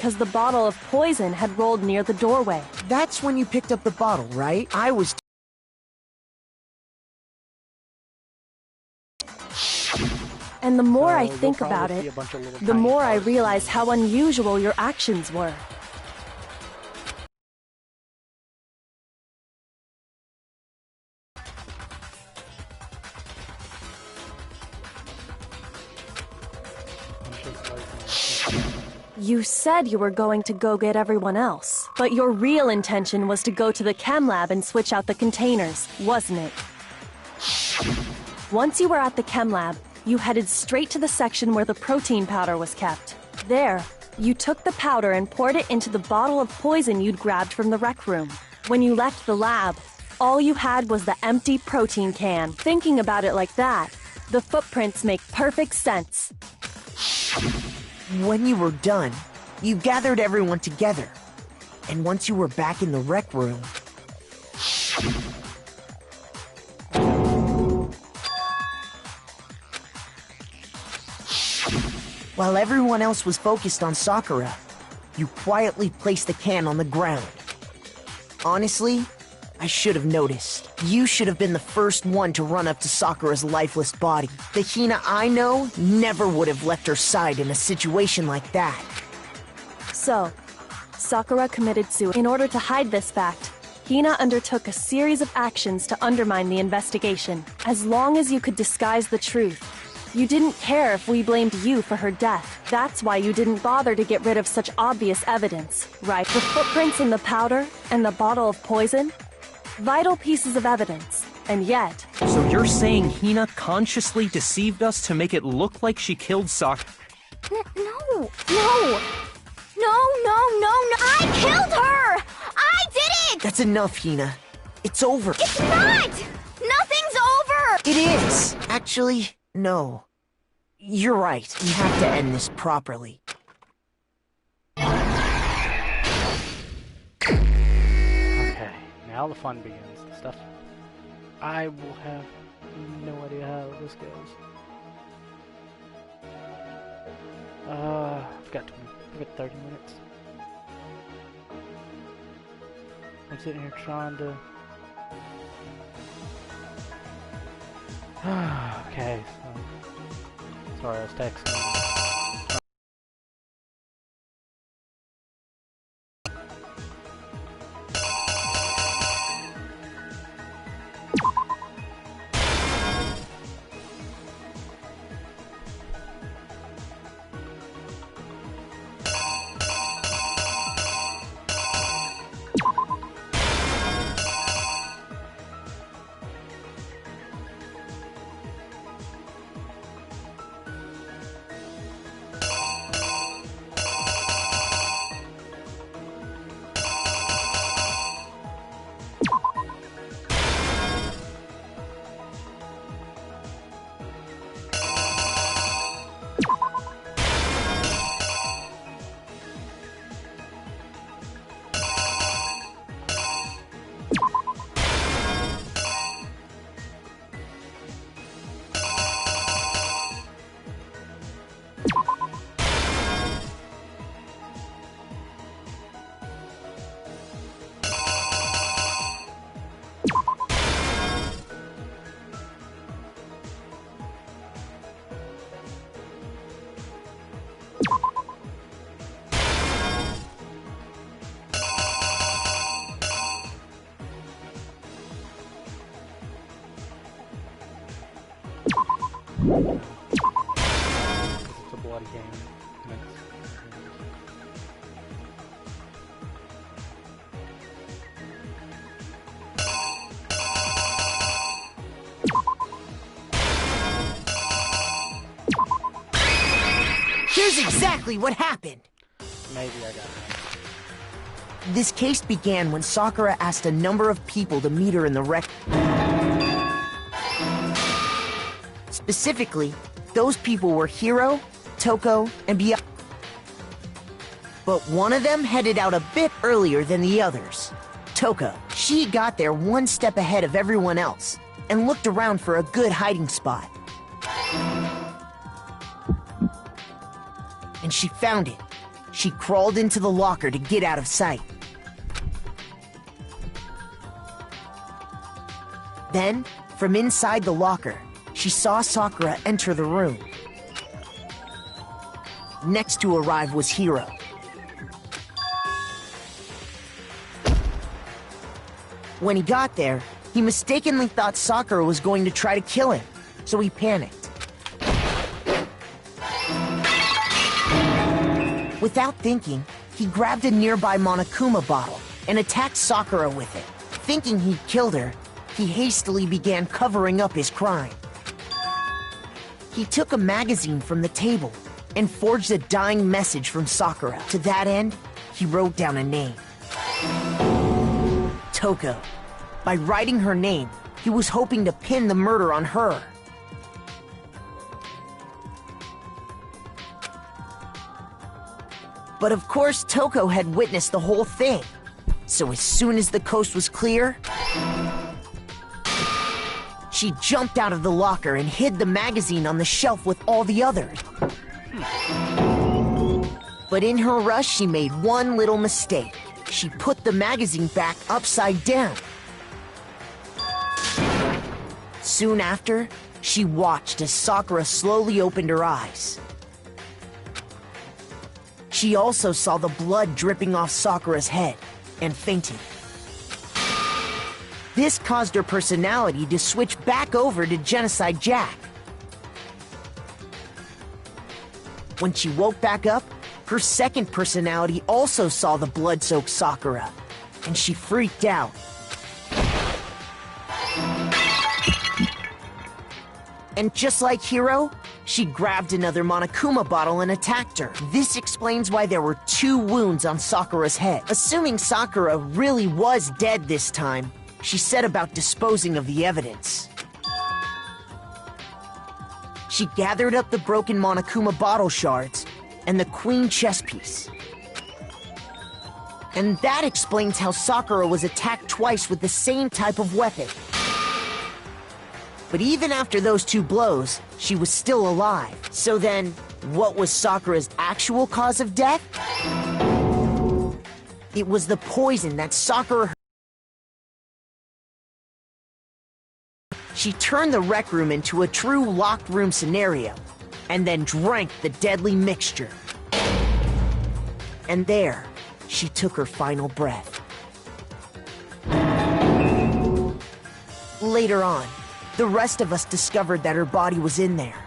because the bottle of poison had rolled near the doorway. That's when you picked up the bottle, right? I was... And the more I You'll think about probably see it, a bunch of little the tiny more I parts. realize how unusual your actions were. You said you were going to go get everyone else, but your real intention was to go to the chem lab and switch out the containers, wasn't it? Once you were at the chem lab, you headed straight to the section where the protein powder was kept. There, you took the powder and poured it into the bottle of poison you'd grabbed from the rec room. When you left the lab, all you had was the empty protein can. Thinking about it like that, the footprints make perfect sense. When you were done, you gathered everyone together. And once you were back in the rec room... While everyone else was focused on Sakura, you quietly placed the can on the ground. Honestly, I should have noticed. You should have been the first one to run up to Sakura's lifeless body. The Hina I know never would have left her side in a situation like that. So, Sakura committed suicide. In order to hide this fact, Hina undertook a series of actions to undermine the investigation. As long as you could disguise the truth, you didn't care if we blamed you for her death. That's why you didn't bother to get rid of such obvious evidence, right? The footprints in the powder and the bottle of poison? Vital pieces of evidence, and yet... So you're saying Hina consciously deceived us to make it look like she killed Sakura? No! I killed her! I did it! That's enough, Hina. It's over. It's not! Nothing's over! It is! Actually, no. You're right. We have to end this properly. Okay, now the fun begins. The stuff I will have no idea how this goes. I've got 30 minutes. I'm sitting here trying to... Okay, so... Sorry, I was texting. It's a bloody game. Here's exactly what happened. Maybe I got it. This case began when Sakura asked a number of people to meet her in the rec... Specifically, those people were Hiro, Toko, and Bia. But one of them headed out a bit earlier than the others. Toko. She got there one step ahead of everyone else and looked around for a good hiding spot. And she found it. She crawled into the locker to get out of sight. Then, from inside the locker, she saw Sakura enter the room. Next to arrive was Hiro. When he got there, he mistakenly thought Sakura was going to try to kill him, so he panicked. Without thinking, he grabbed a nearby Monokuma bottle and attacked Sakura with it. Thinking he'd killed her, he hastily began covering up his crime. He took a magazine from the table and forged a dying message from Sakura. To that end, he wrote down a name. Toko. By writing her name, he was hoping to pin the murder on her. But of course, Toko had witnessed the whole thing. So as soon as the coast was clear, she jumped out of the locker and hid the magazine on the shelf with all the others. But in her rush, she made one little mistake. She put the magazine back upside down. Soon after, she watched as Sakura slowly opened her eyes. She also saw the blood dripping off Sakura's head and fainted. This caused her personality to switch back over to Genocide Jack. When she woke back up, her second personality also saw the blood-soaked Sakura, and she freaked out. And just like Hiro, she grabbed another Monokuma bottle and attacked her. This explains why there were 2 wounds on Sakura's head. Assuming Sakura really was dead this time, she set about disposing of the evidence. She gathered up the broken Monokuma bottle shards and the queen chess piece. And that explains how Sakura was attacked twice with the same type of weapon. But even after those 2 blows, she was still alive. So then, what was Sakura's actual cause of death? It was the poison that Sakura... She turned the rec room into a true locked room scenario, and then drank the deadly mixture. And there, she took her final breath. Later on, the rest of us discovered that her body was in there.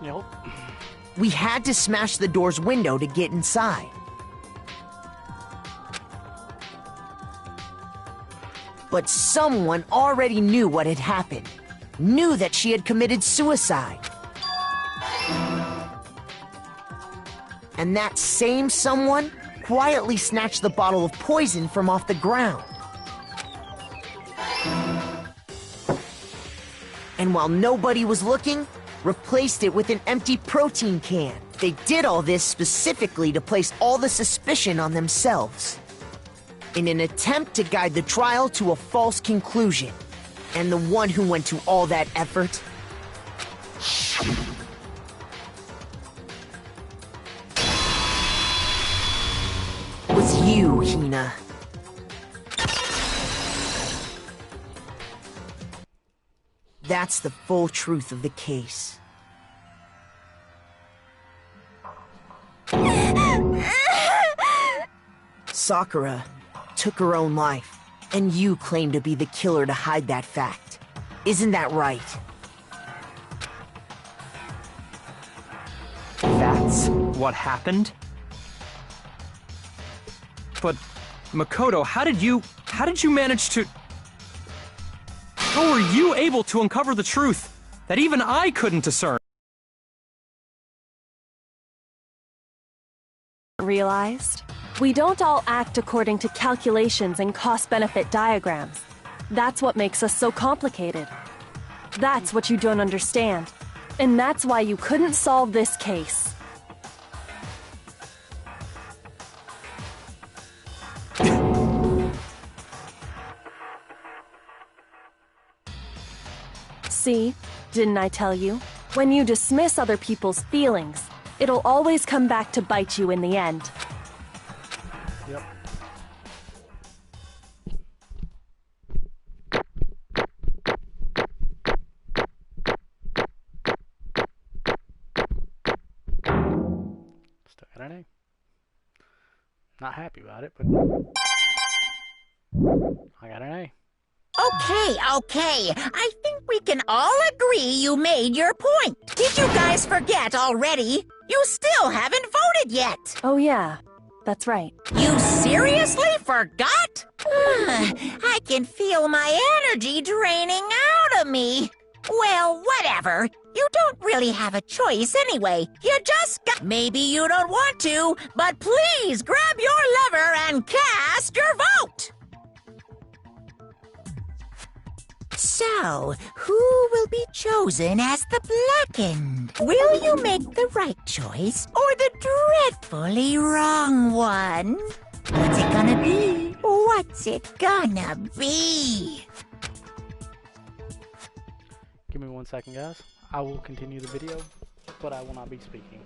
Yep. We had to smash the door's window to get inside. But someone already knew what had happened. Knew that she had committed suicide. And that same someone quietly snatched the bottle of poison from off the ground. And while nobody was looking, replaced it with an empty protein can. They did all this specifically to place all the suspicion on themselves, in an attempt to guide the trial to a false conclusion. And the one who went to all that effort was you, Hina. That's the full truth of the case. Sakura took her own life, and you claim to be the killer to hide that fact. Isn't that right? That's what happened? But, Makoto, how did you manage to... How were you able to uncover the truth that even I couldn't discern? Realized? We don't all act according to calculations and cost-benefit diagrams. That's what makes us so complicated. That's what you don't understand. And that's why you couldn't solve this case. See? Didn't I tell you? When you dismiss other people's feelings, It'll always come back to bite you in the end. Yep. Still got an A. Not happy about it, but I got an A. Okay. I think we can all agree you made your point. Did you guys forget already? You still haven't voted yet. Oh yeah, that's right. You seriously forgot? I can feel my energy draining out of me. Well, whatever. You don't really have a choice anyway. You just got... Maybe you don't want to, but please grab your lever and cast your vote. So, who will be chosen as the Blackened? Will you make the right choice or the dreadfully wrong one? What's it gonna be? What's it gonna be? Give me 1 second, guys. I will continue the video, but I will not be speaking.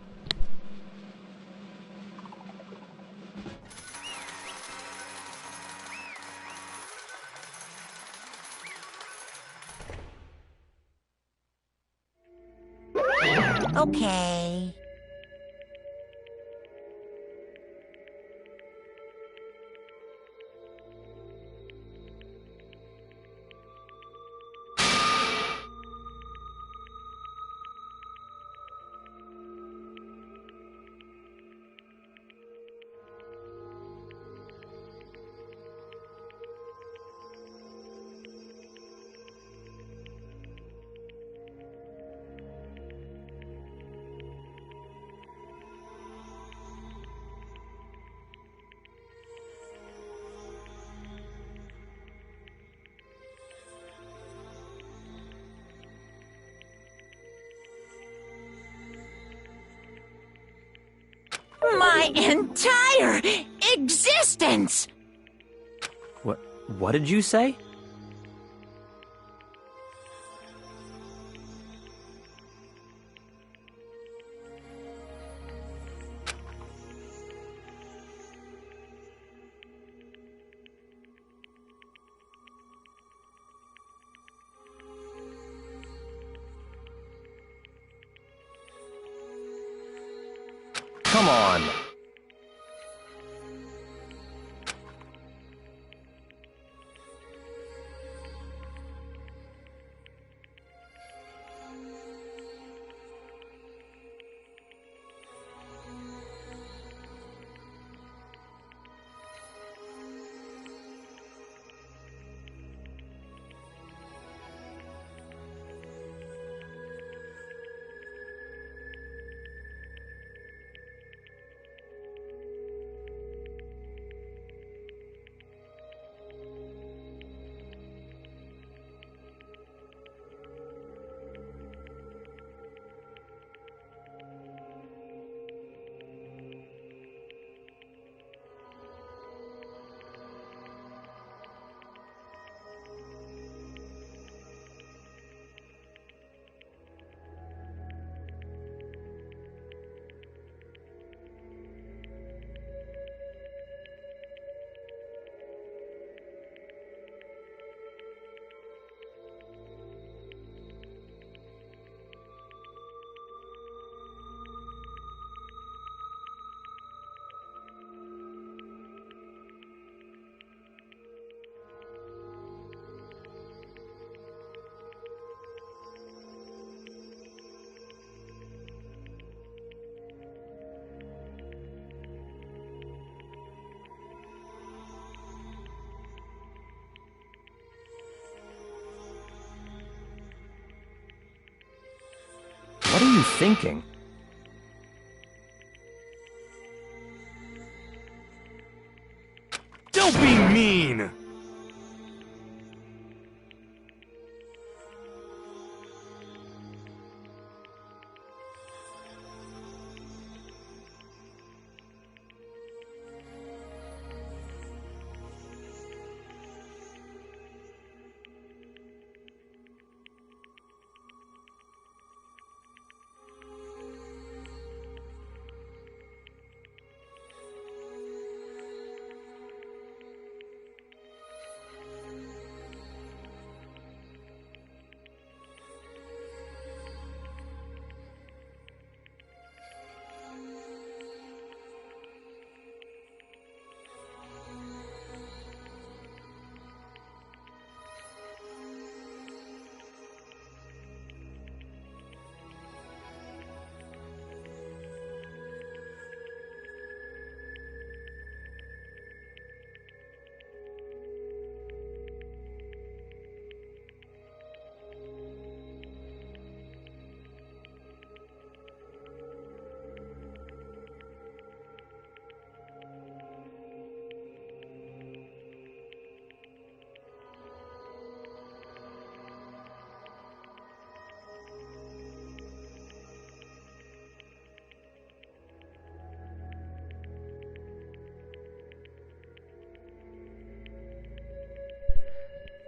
Okay. My entire existence! What did you say? Come on. What are you thinking? Don't be mean!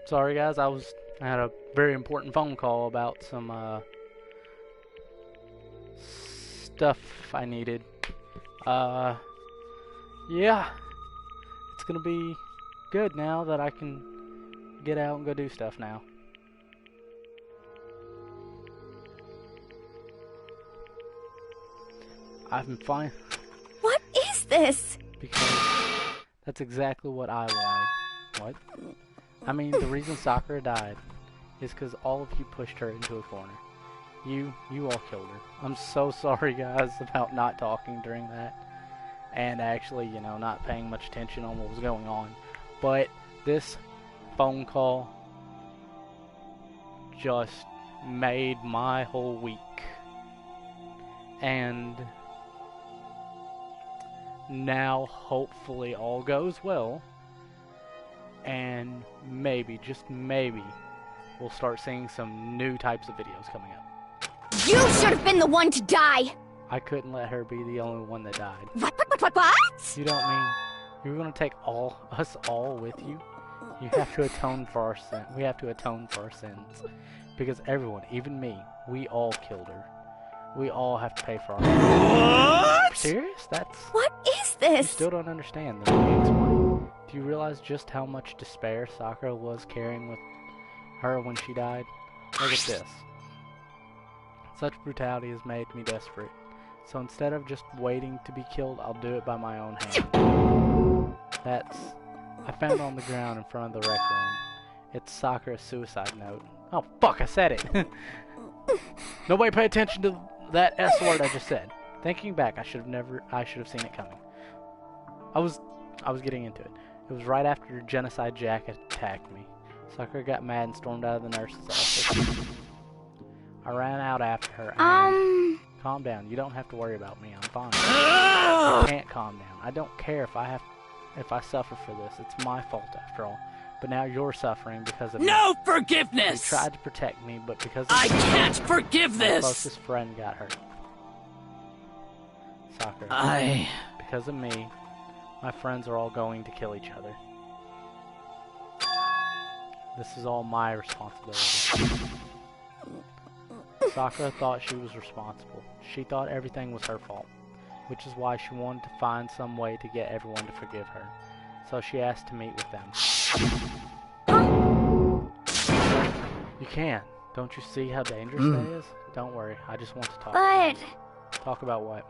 Sorry guys, I had a very important phone call about some stuff I needed. Yeah, it's gonna be good now that I can get out and go do stuff now. I've been fine. What is this? Because that's exactly what I wanted. What? I mean, the reason Sakura died is because all of you pushed her into a corner. You all killed her. I'm so sorry, guys, about not talking during that. And actually, you know, not paying much attention on what was going on. But this phone call just made my whole week. And now, hopefully, all goes well. And maybe, just maybe, we'll start seeing some new types of videos coming up. You should have been the one to die! I couldn't let her be the only one that died. What? You don't mean you're gonna take us all with you? You have to atone for our sin. We have to atone for our sins. Because everyone, even me, we all killed her. We all have to pay for our sins. What? Serious? That's... What is You this? still don't understand. Let me explain. Do you realize just how much despair Sakura was carrying with her when she died? Look at this. Such brutality has made me desperate. So instead of just waiting to be killed, I'll do it by my own hand. I found it on the ground in front of the rec room. It's Sakura's suicide note. Oh fuck, I said it! Nobody pay attention to that S word I just said. Thinking back, I should have seen it coming. I was getting into it. It was right after Genocide Jack attacked me. Sakura got mad and stormed out of the nurse's office. I ran out after her and... Calm down. You don't have to worry about me. I'm fine. I can't calm down. I don't care if I suffer for this. It's my fault after all. But now you're suffering because of me. No forgiveness! You tried to protect me, but because of I can't forgive my this! closest friend got hurt. Sakura. Because of me, my friends are all going to kill each other. This is all my responsibility. Sakura thought she was responsible. She thought everything was her fault, which is why she wanted to find some way to get everyone to forgive her. So she asked to meet with them. You can. Don't you see how dangerous that is? Don't worry, I just want to talk. But... Talk about what?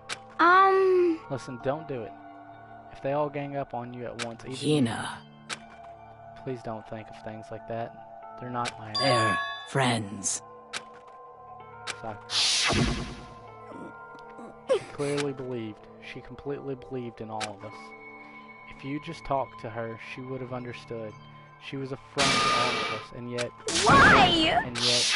Listen, don't do it. If they all gang up on you at once, Hina, please don't think of things like that. They're not my enemy. they're friends. She clearly believed. She completely believed in all of us. If you just talked to her, she would have understood. She was a friend to all of us, and yet... Why? And yet...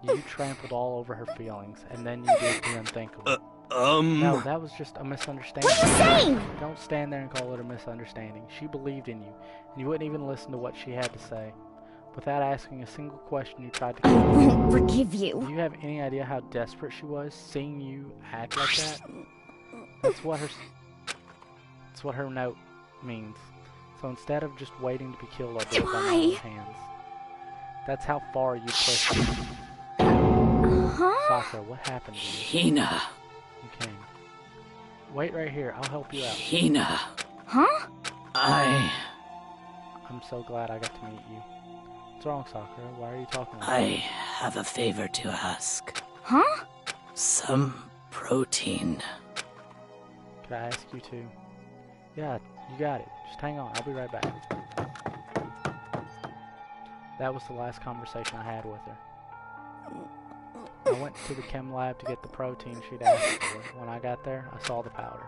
You trampled all over her feelings, and then you did the unthinkable. No, that was just a misunderstanding. What are you saying? Don't stand there and call it a misunderstanding. She believed in you, and you wouldn't even listen to what she had to say. Without asking a single question, you tried to I kill her. won't forgive Do you. you have any idea how desperate she was, seeing you act like that? That's what her note means. So instead of just waiting to be killed, I'll do it by my own hands. That's how far you pushed me. Sakura, what happened to you? Hina, You came. Wait right here. I'll help you out. Hina, Huh? I'm so glad I got to meet you. What's wrong, Sakura? Why are you talking like I that? have a favor to ask. Huh? Some protein. Could I ask you to? Yeah, you got it. Just hang on. I'll be right back. That was the last conversation I had with her. I went to the chem lab to get the protein she'd asked for. When I got there, I saw the powder.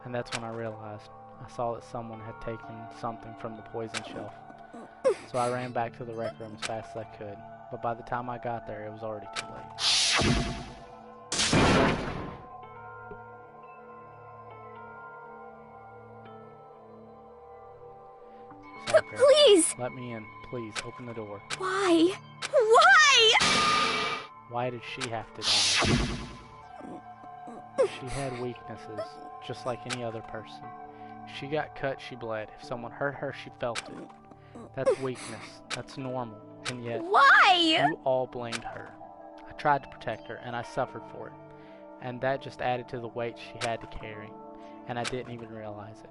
And that's when I realized. I saw that someone had taken something from the poison shelf. So I ran back to the rec room as fast as I could. But by the time I got there, it was already too late. Sakura, Please! let me in. Please, open the door. Why? Why? Why did she have to die? She had weaknesses, just like any other person. If she got cut, she bled. If someone hurt her, she felt it. That's weakness. That's normal. And yet, Why? you all blamed her. I tried to protect her, and I suffered for it. And that just added to the weight she had to carry. And I didn't even realize it.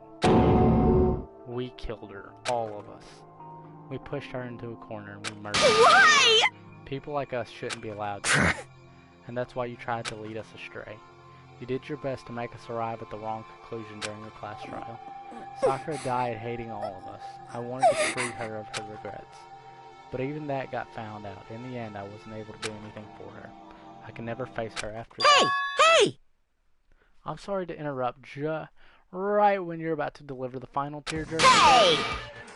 We killed her, all of us. We pushed her into a corner and we murdered her. Why? People like us shouldn't be allowed to. And that's why you tried to lead us astray. You did your best to make us arrive at the wrong conclusion during the class trial. Sakura died hating all of us. I wanted to free her of her regrets. But even that got found out. In the end, I wasn't able to do anything for her. I can never face her after Hey! this. Hey! I'm sorry to interrupt right when you're about to deliver the final tearjerker. Hey!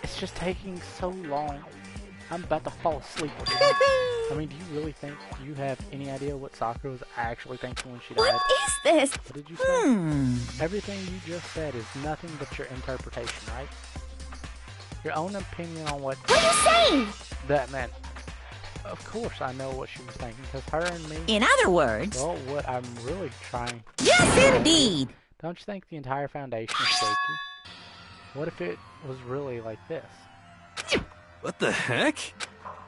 It's just taking so long. I'm about to fall asleep. I mean, do you really think you have any idea what Sakura was actually thinking when she died? What is this? What did you say? Everything you just said is nothing but your interpretation, right? Your own opinion on what What are you saying? that meant. Of course I know what she was thinking, because her and me... In other words, Well, what I'm really trying... yes indeed! Don't you think the entire foundation is shaky? What if it was really like this? What the heck?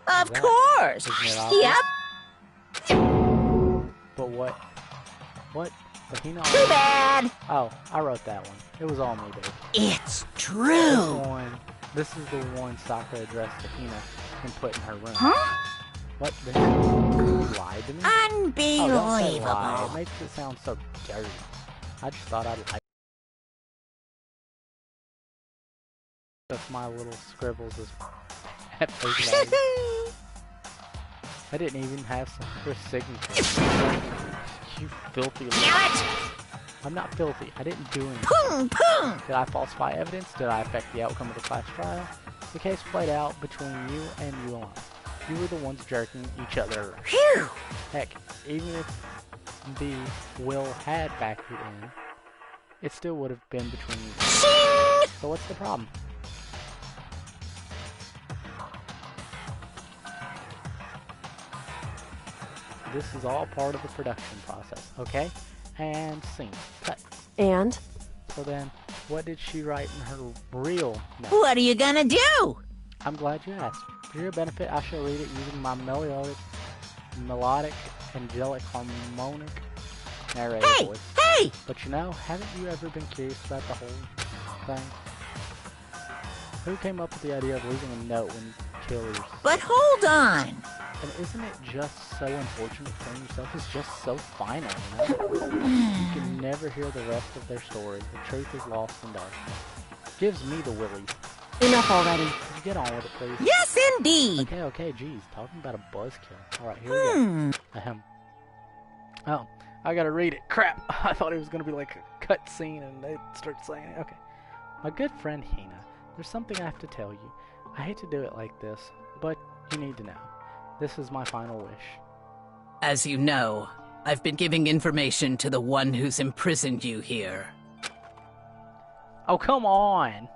Of that- course! Isn't it obvious? Yep, But what? What? But he knows. too bad! Oh, I wrote that one. It was all me, babe. It's This true! one, this is the one Sakura addressed to Hina and put in her room. Huh? What? You lied to me? Oh, don't say lie. It Unbelievable! makes it sound so dirty. I just thought I'd like. That's my little scribbles as at face value. I didn't even have her signature. You filthy little. Damn it! I'm not filthy. I didn't do anything. Boom, boom! Did I falsify evidence? Did I affect the outcome of the class trial? The case played out between you and you alone. You were the ones jerking each other. Phew! Heck, even if the will had factored in, it still would have been between you. Shing! So what's the problem? This is all part of the production process, okay? And scene. Cut. And? So then, what did she write in her real note? What are you gonna do? I'm glad you asked. For your benefit, I shall read it using my melodic, angelic, harmonic narrator Hey! voice. Hey! But you know, haven't you ever been curious about the whole thing? Who came up with the idea of leaving a note when you kill yourself? But hold on! And isn't it just so unfortunate killing yourself is just so final, you know? You can never hear the rest of their story. The truth is lost in darkness. Gives me the willies. Enough already. Could you get on with it, please? Yes, indeed! Okay, geez. Talking about a buzzkill. Alright, here we go. Ahem. Oh, I gotta read it. Crap! I thought it was gonna be like a cut scene and they'd start saying it. Okay. My good friend Hina, there's something I have to tell you. I hate to do it like this, but you need to know. This is my final wish. As you know, I've been giving information to the one who's imprisoned you here. Oh, come on!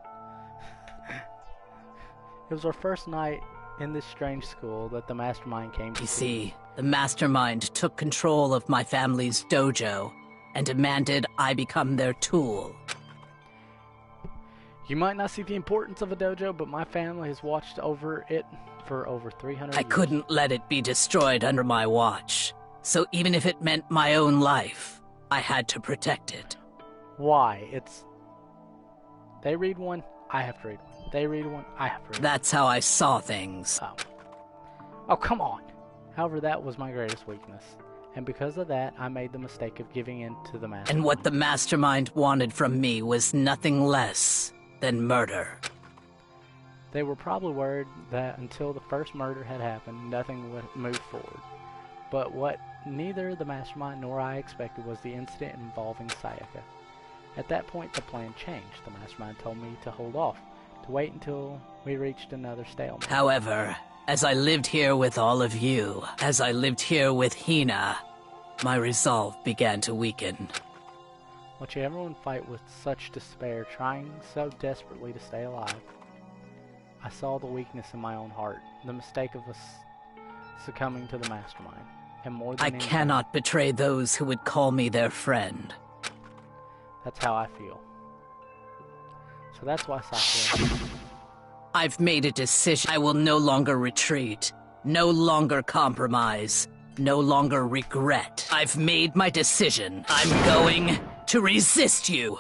It was our first night in this strange school that the mastermind came to You see, the mastermind took control of my family's dojo and demanded I become their tool. You might not see the importance of a dojo, but my family has watched over it for over 300 I years. couldn't let it be destroyed under my watch, so even if it meant my own life, I had to protect it. Why? They read one, I have to read one. They read one, I have to read one. That's how I saw things. Oh, come on! However, that was my greatest weakness. And because of that, I made the mistake of giving in to the mastermind. And what the mastermind wanted from me was nothing less than murder. They were probably worried that until the first murder had happened, nothing would move forward. But what neither the mastermind nor I expected was the incident involving Sayaka. At that point, the plan changed. The mastermind told me to hold off, to wait until we reached another stalemate. However, as I lived here with all of you, as I lived here with Hina, my resolve began to weaken. Watching everyone fight with such despair, trying so desperately to stay alive, I saw the weakness in my own heart, the mistake of us succumbing to the mastermind. And more than I anything, cannot betray those who would call me their friend. that's how I feel. So that's why Sakura... I've made a decision. I will no longer retreat, no longer compromise, no longer regret. I've made my decision. I'm going to resist you.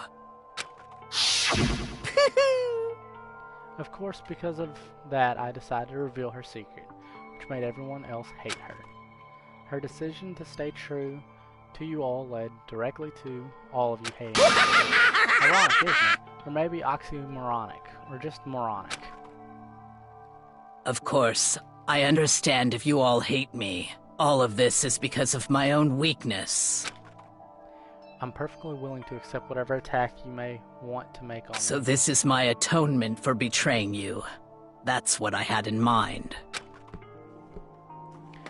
Of course, because of that, I decided to reveal her secret, which made everyone else hate her. Her decision to stay true to you all led directly to all of you hating her. Ironic, isn't it? Or maybe oxymoronic, or just moronic. Of course, I understand if you all hate me. All of this is because of my own weakness. I'm perfectly willing to accept whatever attack you may want to make on So me. this is my atonement for betraying you. That's what I had in mind.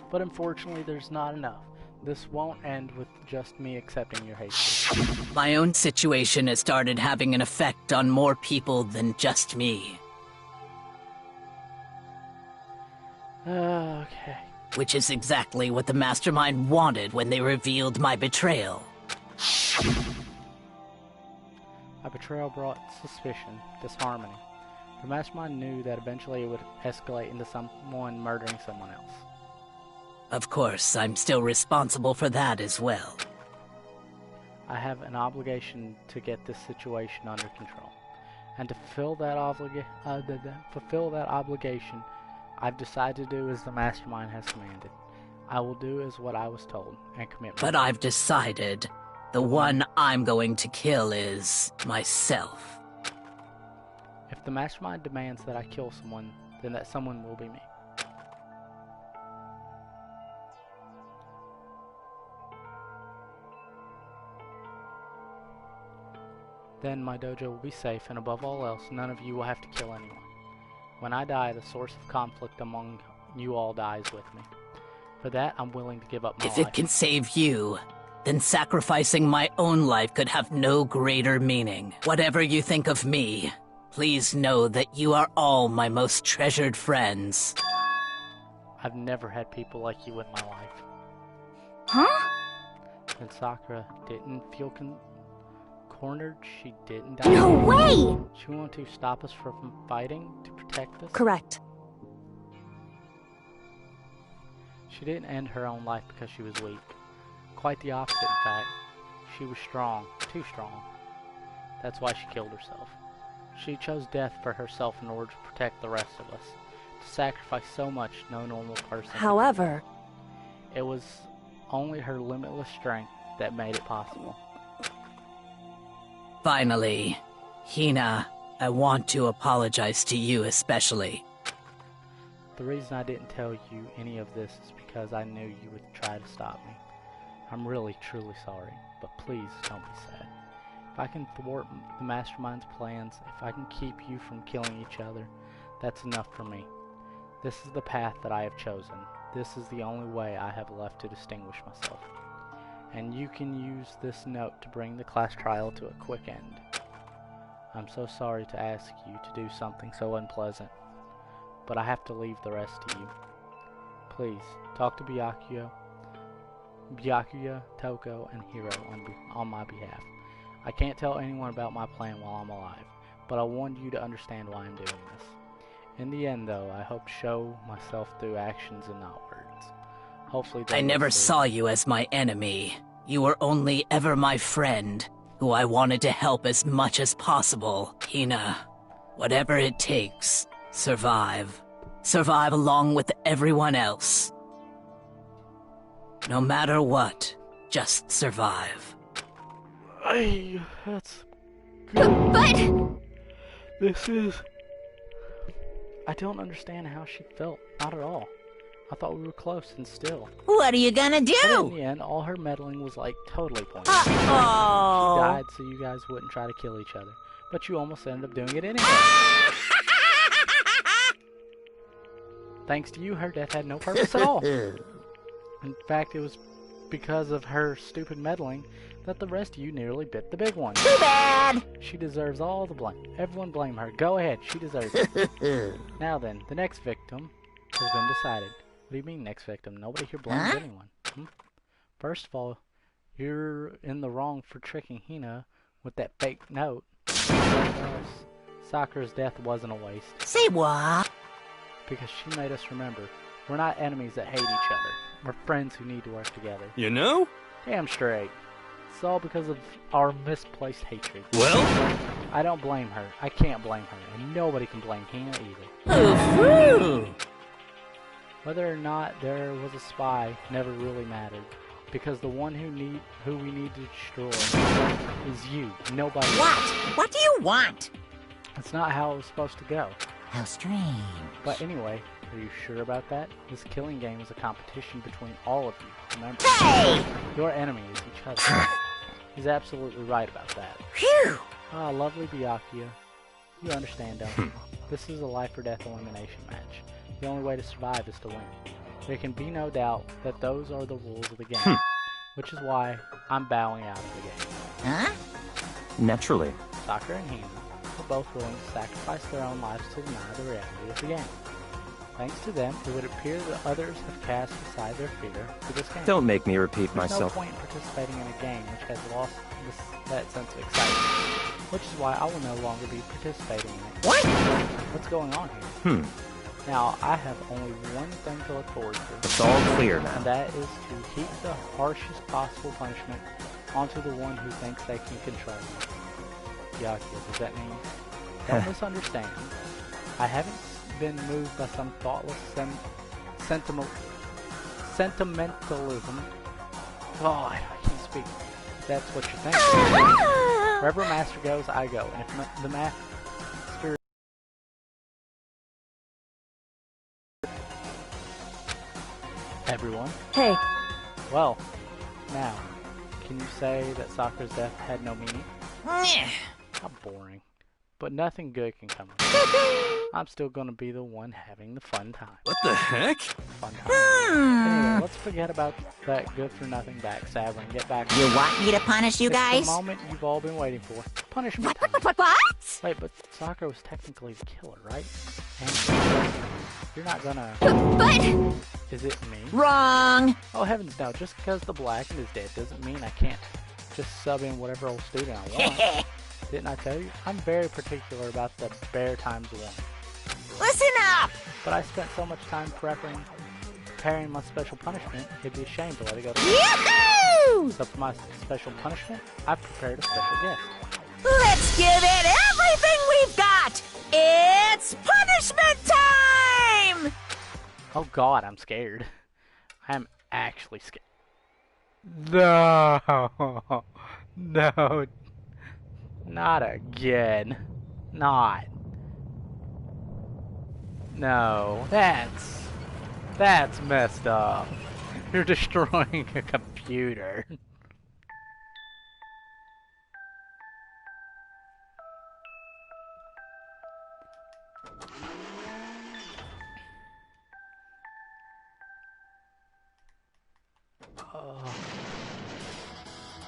But unfortunately, there's not enough. This won't end with just me accepting your hatred. My own situation has started having an effect on more people than just me. Okay. Which is exactly what the Mastermind wanted when they revealed my betrayal. My betrayal brought suspicion, disharmony. The Mastermind knew that eventually it would escalate into someone murdering someone else. Of course, I'm still responsible for that as well. I have an obligation to get this situation under control. And to fulfill that obligation, I've decided to do as the Mastermind has commanded. I will do as what I was told, and commit But myself. I've decided the one I'm going to kill is myself. If the Mastermind demands that I kill someone, then that someone will be me. Then my dojo will be safe, and above all else, none of you will have to kill anyone. When I die, the source of conflict among you all dies with me. For that, I'm willing to give up my If life. it can save you, then sacrificing my own life could have no greater meaning. Whatever you think of me, please know that you are all my most treasured friends. I've never had people like you in my life. Huh? And Sakura didn't feel cornered. She didn't die. No way! She wanted to stop us from fighting to protect us. Correct. She didn't end her own life because she was weak. Quite the opposite, in fact. She was strong, too strong. That's why she killed herself. She chose death for herself in order to protect the rest of us. To sacrifice so much no normal person could do. However, It was only her limitless strength that made it possible. Finally, Hina, I want to apologize to you especially. The reason I didn't tell you any of this is because I knew you would try to stop me. I'm really, truly sorry, but please don't be sad. If I can thwart the Mastermind's plans, if I can keep you from killing each other, that's enough for me. This is the path that I have chosen. This is the only way I have left to distinguish myself. And you can use this note to bring the class trial to a quick end. I'm so sorry to ask you to do something so unpleasant, but I have to leave the rest to you. Please, talk to Byakuya, Toko, and Hiro on my behalf. I can't tell anyone about my plan while I'm alive, but I want you to understand why I'm doing this. In the end, though, I hope to show myself through actions and not words. Hopefully I never saw you as my enemy. You were only ever my friend, who I wanted to help as much as possible. Hina, whatever it takes, survive. Survive along with everyone else. No matter what, just survive. Hey, that's But This is... I don't understand how she felt. Not at all. I thought we were close and still. What are you gonna But in do? the end, all her meddling was like totally pointless. She Oh. died so you guys wouldn't try to kill each other. But you almost ended up doing it anyway. Thanks to you, her death had no purpose at all. In fact, it was because of her stupid meddling that the rest of you nearly bit the big one. Too bad. She deserves all the blame. Everyone blame her. Go ahead, she deserves it. Now then, the next victim has been decided. What do you mean next victim? Nobody here blames Huh? anyone. First of all, you're in the wrong for tricking Hina with that fake note. Plus, Sakura's death wasn't a waste. Say what? Because she made us remember, we're not enemies that hate each other. We're friends who need to work together. You know? Damn straight. It's all because of our misplaced hatred. Well? I don't blame her. I can't blame her. And nobody can blame Hina either. Ooh. Whether or not there was a spy never really mattered. Because the one who we need to destroy is you. Nobody else. What? What do you want? That's not how it was supposed to go. How strange. But anyway, are you sure about that? This killing game is a competition between all of you, remember? Hey! Your enemy is each other. He's absolutely right about that. Phew! Ah, lovely Byakuya. You understand, don't you? This is a life or death elimination match. The only way to survive is to win. There can be no doubt that those are the rules of the game. Which is why I'm bowing out of the game. Huh? Naturally. Sakura and Hina are both willing to sacrifice their own lives to deny the reality of the game. Thanks to them, it would appear that others have cast aside their fear for this game. Don't make me repeat There's myself. no point in participating in a game which has lost that sense of excitement. Which is why I will no longer be participating in it. What? What's going on here? Now, I have only one thing to look forward to. It's all clear And now. that is to heap the harshest possible punishment onto the one who thinks they can control me. Byakuya, does that mean? Don't misunderstand. I haven't been moved by some thoughtless sentimentalism. Oh, I can't speak. If that's what you're thinking. Wherever Master goes, I go. And if the Master... Everyone? Hey, Well, now, can you say that Sakura's death had no meaning? Nyeh. How boring. But nothing good can come of it. I'm still gonna be the one having the fun time. What the heck? Fun time. Anyway, let's forget about that good-for-nothing backstabber and get back to You want me to punish you it's guys? the moment you've all been waiting for. Punishment time. What? Wait, but Sakura was technically the killer, right? And you're not gonna... But Is it me? Wrong. Oh, heavens no. Just because the Blackened is dead doesn't mean I can't just sub in whatever old student I want. Didn't I tell you? I'm very particular about the bear times one. Listen up. But I spent so much time preparing my special punishment, it'd be a shame to let it go. Yahoo! So for my special punishment, I've prepared a special guest. Let's give it everything we've got. It's punishment time. Oh god, I'm scared. I'm actually scared. No! No! Not again. Not. No. That's messed up. You're destroying a computer.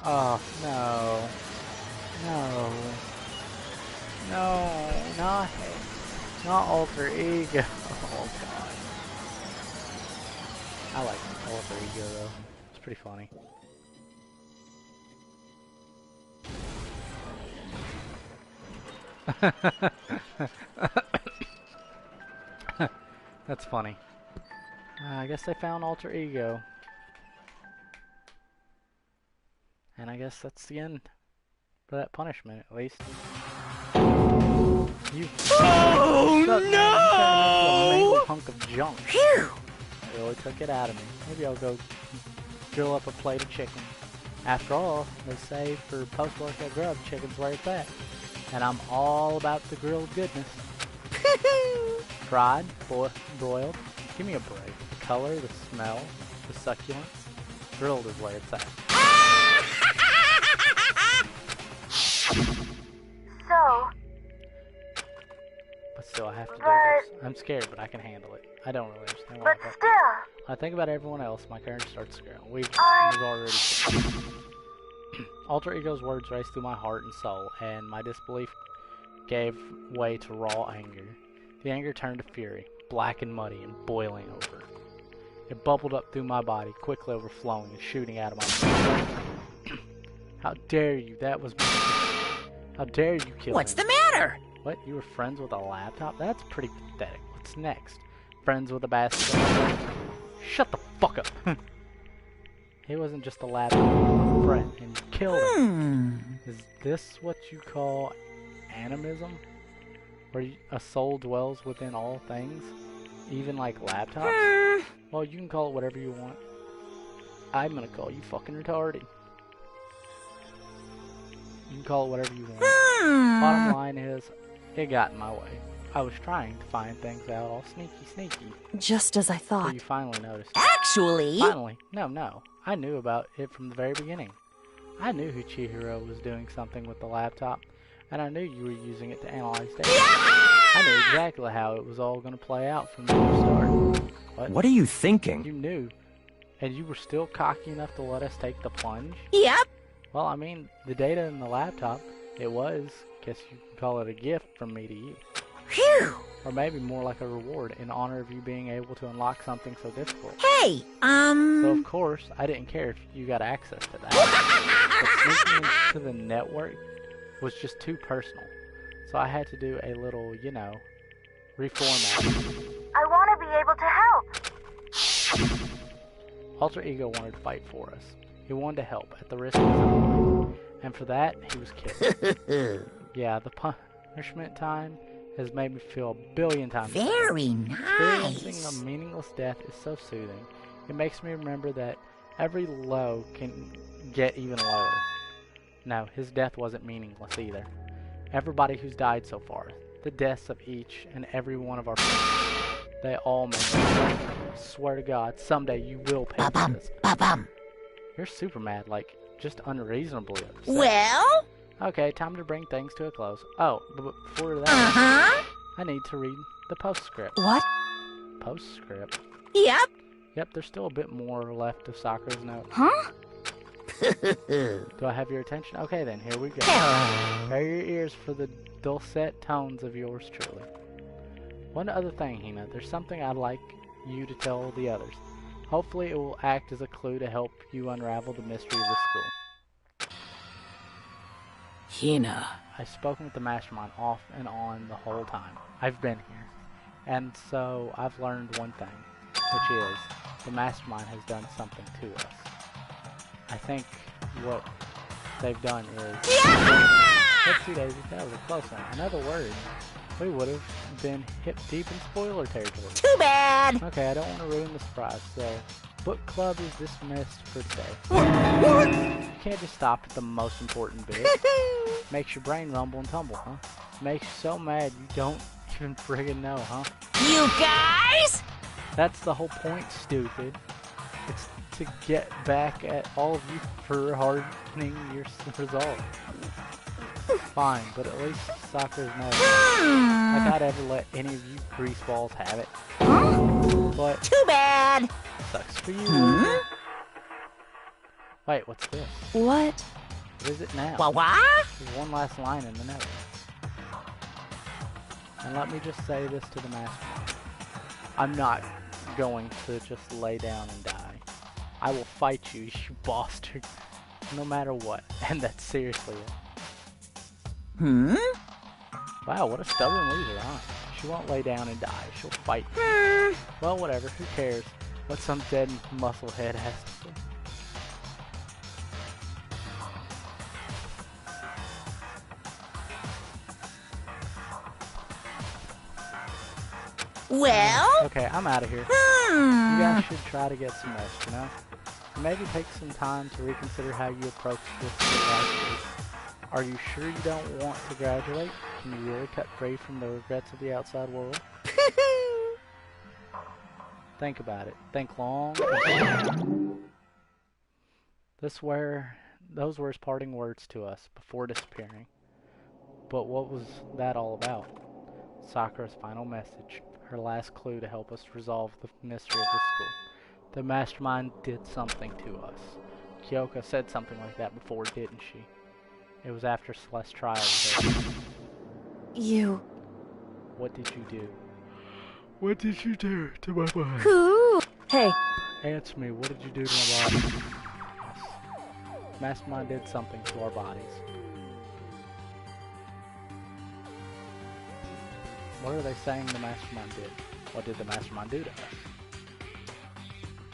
Oh, no. No. No, not alter ego. Oh god. I like alter ego though. It's pretty funny. That's funny. I guess they found alter ego. And I guess that's the end for that punishment, at least. You. Oh no! A hunk of junk. Phew. Really took it out of me. Maybe I'll go grill up a plate of chicken. After all, they say for post-workout grub, chicken's where it's at. And I'm all about the grilled goodness. Fried, broiled, give me a break. The color, the smell, the succulence. Grilled is where it's at. so, But still, I have to do this. I'm scared, but I can handle it. I don't really understand why. but still, I think about everyone else, my courage starts to grow. We've already seen. Alter Ego's words raced through my heart and soul, and my disbelief gave way to raw anger. The anger turned to fury, black and muddy and boiling over. It bubbled up through my body, quickly overflowing and shooting out of my mouth. How dare you? That was me. How dare you kill What's him? the matter? What? You were friends with a laptop? That's pretty pathetic. What's next? Friends with a basketball? Shut the fuck up. He wasn't just a laptop, he was a friend, and you killed him. Is this what you call animism? Where a soul dwells within all things? Even like laptops? Well, you can call it whatever you want. I'm gonna call you fucking retarded. You can call it whatever you want. Bottom line is, it got in my way. I was trying to find things out all sneaky. Just as I So thought. you finally noticed. Actually... Finally. No. I knew about it from the very beginning. I knew who Chihiro was doing something with the laptop, and I knew you were using it to analyze data. I knew exactly how it was all going to play out from the start. What are you thinking? You knew, and you were still cocky enough to let us take the plunge? Yep. Well, I mean, the data in the laptop, it was, guess you can call it a gift from me to you. Phew. Or maybe more like a reward in honor of you being able to unlock something so difficult. Hey, So of course, I didn't care if you got access to that. But sneaking into the network was just too personal. So I had to do a little, reformat. I want to be able to help. Alter Ego wanted to fight for us. He wanted to help at the risk of his own life. And for that, he was killed. Yeah, the punishment time has made me feel a billion times better. very Experiencing nice. a meaningless death is so soothing. It makes me remember that every low can get even lower. No, his death wasn't meaningless either. Everybody who's died so far, the deaths of each and every one of our friends, they all make me I swear to God, someday you will pay for Ba-bum, this. ba-bum. You're super mad, like, just unreasonably upset. Well? Okay, time to bring things to a close. Oh, but before that, Uh-huh. I need to read the postscript. What? Postscript? Yep. Yep, there's still a bit more left of Sakura's note. Huh? Do I have your attention? Okay then, here we go. Hello. Prepare your ears for the dulcet tones of yours truly. One other thing, Hina, there's something I'd like you to tell the others. Hopefully it will act as a clue to help you unravel the mystery of the school. Hina. I've spoken with the Mastermind off and on the whole time. I've been here. And so I've learned one thing, which is the Mastermind has done something to us. I think what they've done is... Let's see, Daisy, that was a close one. In other words, we would have been hip deep in spoiler territory. Too bad. Okay, I don't want to ruin the surprise, so book club is dismissed for today. You can't just stop at the most important bit. Makes your brain rumble and tumble, huh? Makes you so mad you don't even friggin' know, huh? You guys? That's the whole point, stupid. It's to get back at all of you for hardening your resolve. Fine, but at least Sakura's knows. Like I'd ever let any of you greaseballs have it. But Too bad. sucks for you. Wait, what's this? What? What is it now? What? There's one last line in the note. And let me just say this to the Mastermind. I'm not going to just lay down and die. I will fight you, you bastard. No matter what. And that's seriously it. Wow, what a stubborn loser, huh? She won't lay down and die. She'll fight. Well, whatever. Who cares what some dead musclehead has to say? Well? Okay, I'm out of here. You guys should try to get some rest, you know? Maybe take some time to reconsider how you approach this life. Are you sure you don't want to graduate? Can you really cut free from the regrets of the outside world? Think about it. Think long. Those were his parting words to us before disappearing. But what was that all about? Sakura's final message. Her last clue to help us resolve the mystery of the school. The Mastermind did something to us. Kyoka said something like that before, didn't she? It was after Celeste's trial with her. You... What did you do? What did you do to my mind? Who? Hey, Answer me, what did you do to my body? Yes. Mastermind did something to our bodies. What are they saying the Mastermind did? What did the Mastermind do to us?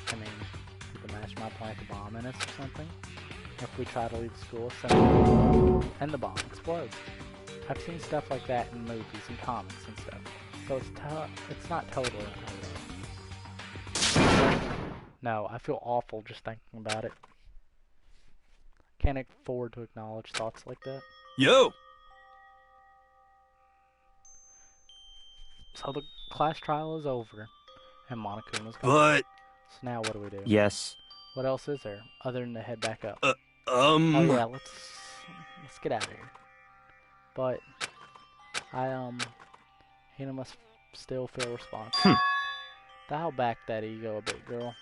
I mean, did the Mastermind plant a bomb in us or something? If we try to leave school, and the bomb explodes. I've seen stuff like that in movies and comics and stuff. So it's not totally unreal. No, I feel awful just thinking about it. Can't afford to acknowledge thoughts like that. Yo! So the class trial is over, and Monokuma's gone. But... So now what do we do? Yes. What else is there, other than to head back up? Oh yeah, let's get out of here. But, Hina must still feel responsible. Dial back that ego a bit, girl.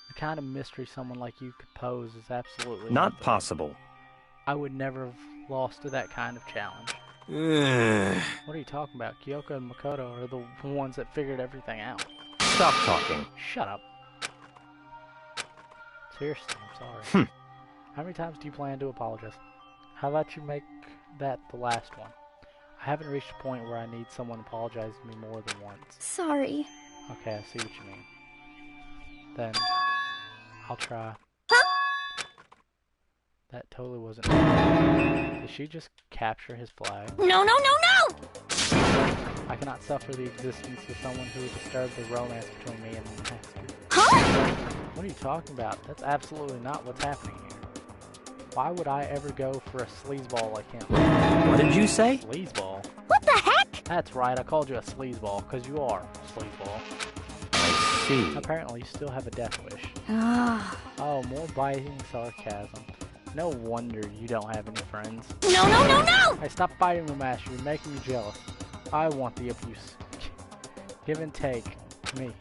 The kind of mystery someone like you could pose is absolutely Not possible. I would never have lost to that kind of challenge. What are you talking about? Kyoko and Makoto are the ones that figured everything out. Stop talking. Shut up. Seriously, I'm sorry. How many times do you plan to apologize? How about you make that the last one? I haven't reached a point where I need someone to apologize to me more than once. Sorry. Okay, I see what you mean. Then, I'll try. That totally wasn't... Did she just capture his flag? No, no, no, no! I cannot suffer the existence of someone who would disturb the romance between me and the master. Huh? What are you talking about? That's absolutely not what's happening here. Why would I ever go for a sleazeball like him? What did you say? Sleazeball? What the heck? That's right, I called you a sleazeball, because you are a sleazeball. I see. Apparently you still have a death wish. Ah. Oh, more biting sarcasm. No wonder you don't have any friends. No, no, no, no! Hey, stop fighting me, Master. You're making me jealous. I want the abuse. Give and take. Me.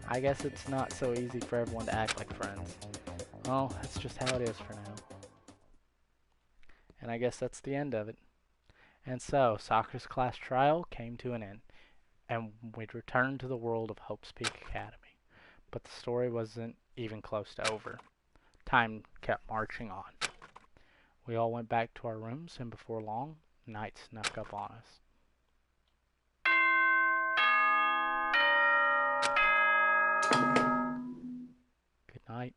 I guess it's not so easy for everyone to act like friends. Well, that's just how it is for now. And I guess that's the end of it. And so, Sakura's class trial came to an end, and we'd returned to the world of Hope's Peak Academy. But the story wasn't even close to over. Time kept marching on. We all went back to our rooms, and before long, night snuck up on us. Good night.